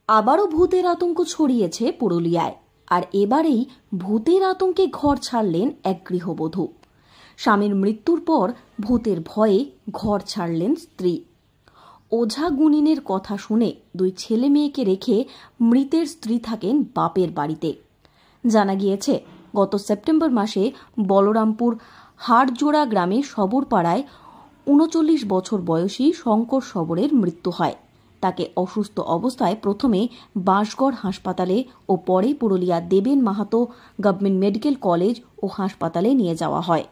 আবারও ভূতের আতঙ্ক ছড়িয়েছে পুরুলিয়ায়। আর এবারেই ভূতের আতঙ্কে ঘর ছাড়লেন এক গৃহবধূ। স্বামীর মৃত্যুর পর ভূতের ভয়ে ঘর ছাড়লেন স্ত্রী। ওঝা গুনিনের কথা শুনে দুই ছেলে মেয়েকে রেখে মৃতের স্ত্রী থাকেন বাপের বাড়িতে। জানা গিয়েছে, গত সেপ্টেম্বর মাসে বলরামপুর হাড়জোড়া গ্রামে সবরপাড়ায় ৩৯ বছর বয়সী শঙ্কর সবরের মৃত্যু হয়। তাকে অসুস্থ অবস্থায় প্রথমে বাঁশগড় হাসপাতালে ও পরে পুরুলিয়া দেবেন মাহাতো গভর্নমেন্ট মেডিকেল কলেজ ও হাসপাতালে নিয়ে যাওয়া হয়।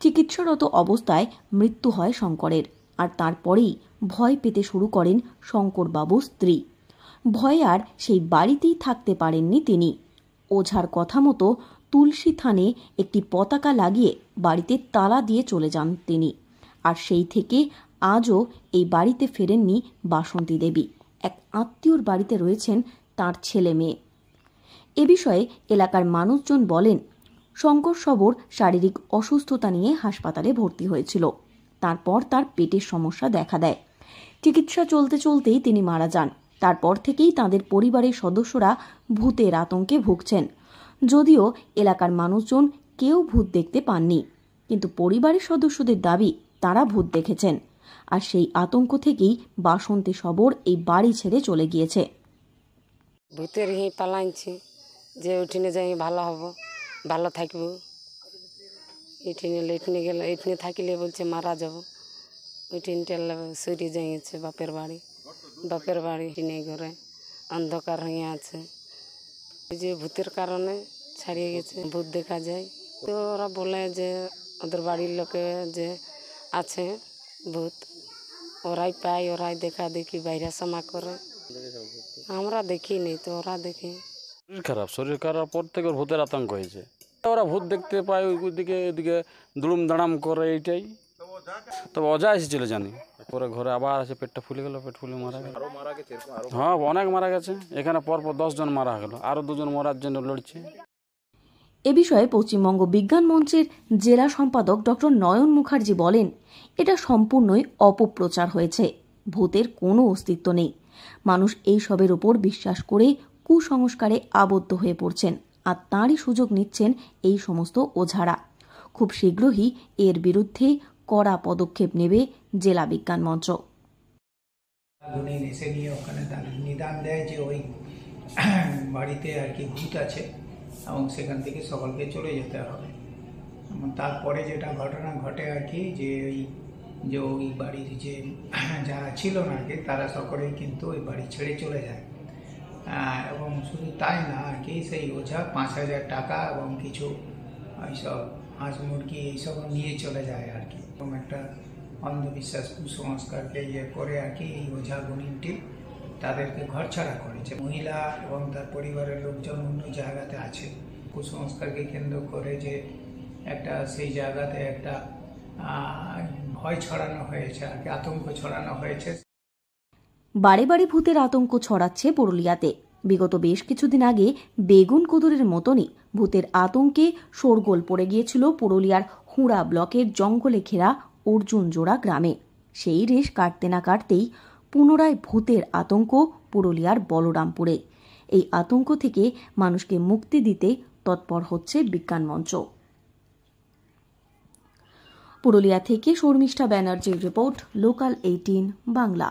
চিকিৎসারত অবস্থায় মৃত্যু হয় শঙ্করের। আর তারপরেই ভয় পেতে শুরু করেন শঙ্করবাবুর স্ত্রী। ভয়ে আর সেই বাড়িতেই থাকতে পারেননি তিনি। ওঝার কথা মতো তুলসী থানে একটি পতাকা লাগিয়ে বাড়িতে তালা দিয়ে চলে যান তিনি। আর সেই থেকে আজও এই বাড়িতে ফেরেননি বাসন্তী দেবী। এক আত্মীয়র বাড়িতে রয়েছেন তার ছেলে মেয়ে। এ বিষয়ে এলাকার মানুষজন বলেন, শঙ্কর সবর শারীরিক অসুস্থতা নিয়ে হাসপাতালে ভর্তি হয়েছিল। তারপর তার পেটের সমস্যা দেখা দেয়। চিকিৎসা চলতে চলতেই তিনি মারা যান। তারপর থেকেই তাদের পরিবারের সদস্যরা ভূতের আতঙ্কে ভুগছেন। যদিও এলাকার মানুষজন কেউ ভূত দেখতে পাননি, কিন্তু পরিবারের সদস্যদের দাবি তারা ভূত দেখেছেন। আর সেই আতঙ্ক থেকেই বাসন্তী সবর এই বাড়ি ছেড়ে চলে গিয়েছে। ভূতের পালাইছি যে ওইখানে যাই ভালো হব, ভালো থাকবো। এইখানে গেলে এইখানে থাকিলে বলছে মারা যাব। ওইখানটা সরে যাইছে বাপের বাড়ি টিনে ঘরে অন্ধকার হয়ে আছে। এই যে ভূতের কারণে ছাড়িয়ে গেছে, ভূত দেখা যায়। তো ওরা বলে যে ওদের বাড়ির লোকে যে আছে ভূত, ওরাই পায়, ওরাই দেখা দেখি বাইরে সমা করে। আমরা দেখিনি, তো ওরা দেখি। শরীর খারাপ পর থেকে ভূতের আতঙ্ক হয়েছে। ওরা ভূত দেখতে পায় ওইদিকে এদিকে দুড়ুম দাঁড়াম করে, এইটাই। তবে অজা এসেছিল জানি, পরে ঘরে আবার আছে, পেটটা ফুলে গেল, পেট ফুলে মারা গেল। হ্যাঁ, অনেক মারা গেছে। এখানে পরপর 10 জন মারা গেল, আরো 2 জন মরার জন্য লড়ছে। এ বিষয়ে পশ্চিমবঙ্গ বিজ্ঞান মঞ্চের জেলা সম্পাদক ডক্টর নয়ন মুখার্জি বলেন, এটা সম্পূর্ণই অপপ্রচার হয়েছে। ভূতের কোনো অস্তিত্ব নেই। মানুষ এই সবের উপর বিশ্বাস করে কুসংস্কারে আবদ্ধ হয়ে পড়ছেন, আর তাঁরই সুযোগ নিচ্ছেন এই সমস্ত ওঝারা। খুব শীঘ্রই এর বিরুদ্ধে কড়া পদক্ষেপ নেবে জেলা বিজ্ঞান মঞ্চ। এসে গিয়ে ওখানে নিদান দেয় যে ওই বাড়িতে আর কি ভূত আছে এবং সেখান থেকে সকলকে চলে যেতে হবে। তারপরে যেটা ঘটনা ঘটে আর কি, যে ওই বাড়ির যে যারা ছিল না আর কি, তারা সকলেই কিন্তু ওই বাড়ি ছেড়ে চলে যায়। এবং শুধু তাই না আর কি, সেই ওঝা 5,000 টাকা এবং কিছু এইসব হাঁস মুরগি এইসব নিয়ে চলে যায় আর কি। এবং একটা অন্ধবিশ্বাস কুসংস্কারকে ইয়ে করে আর কি এই ওঝা গুণিনটি তাদেরকে ঘরছাড়া করেছে। মহিলা এবং তার পরিবারের লোকজন অন্য জায়গাতে আছে। কুসংস্কারকে কেন্দ্র করে যে একটা সেই জায়গাতে একটা ভয় ছড়ানো হয়েছে আর কি, আতঙ্ক ছড়ানো হয়েছে। বারে বারে ভূতের আতঙ্ক ছড়াচ্ছে পুরুলিয়াতে। বিগত বেশ কিছুদিন আগে বেগুন কুদুরের মতনই ভূতের আতঙ্কে শোরগোল পড়ে গিয়েছিল পুরুলিয়ার হুড়া ব্লকের জঙ্গলে ঘেরা অর্জুনজোড়া গ্রামে। সেই রেশ কাটতে না কাটতেই পুনরায় ভূতের আতঙ্ক পুরুলিয়ার বলরামপুরে। এই আতঙ্ক থেকে মানুষকে মুক্তি দিতে তৎপর হচ্ছে বিজ্ঞান মঞ্চ। পুরুলিয়া থেকে শর্মিষ্ঠা ব্যানার্জির রিপোর্ট, লোকাল 18 বাংলা।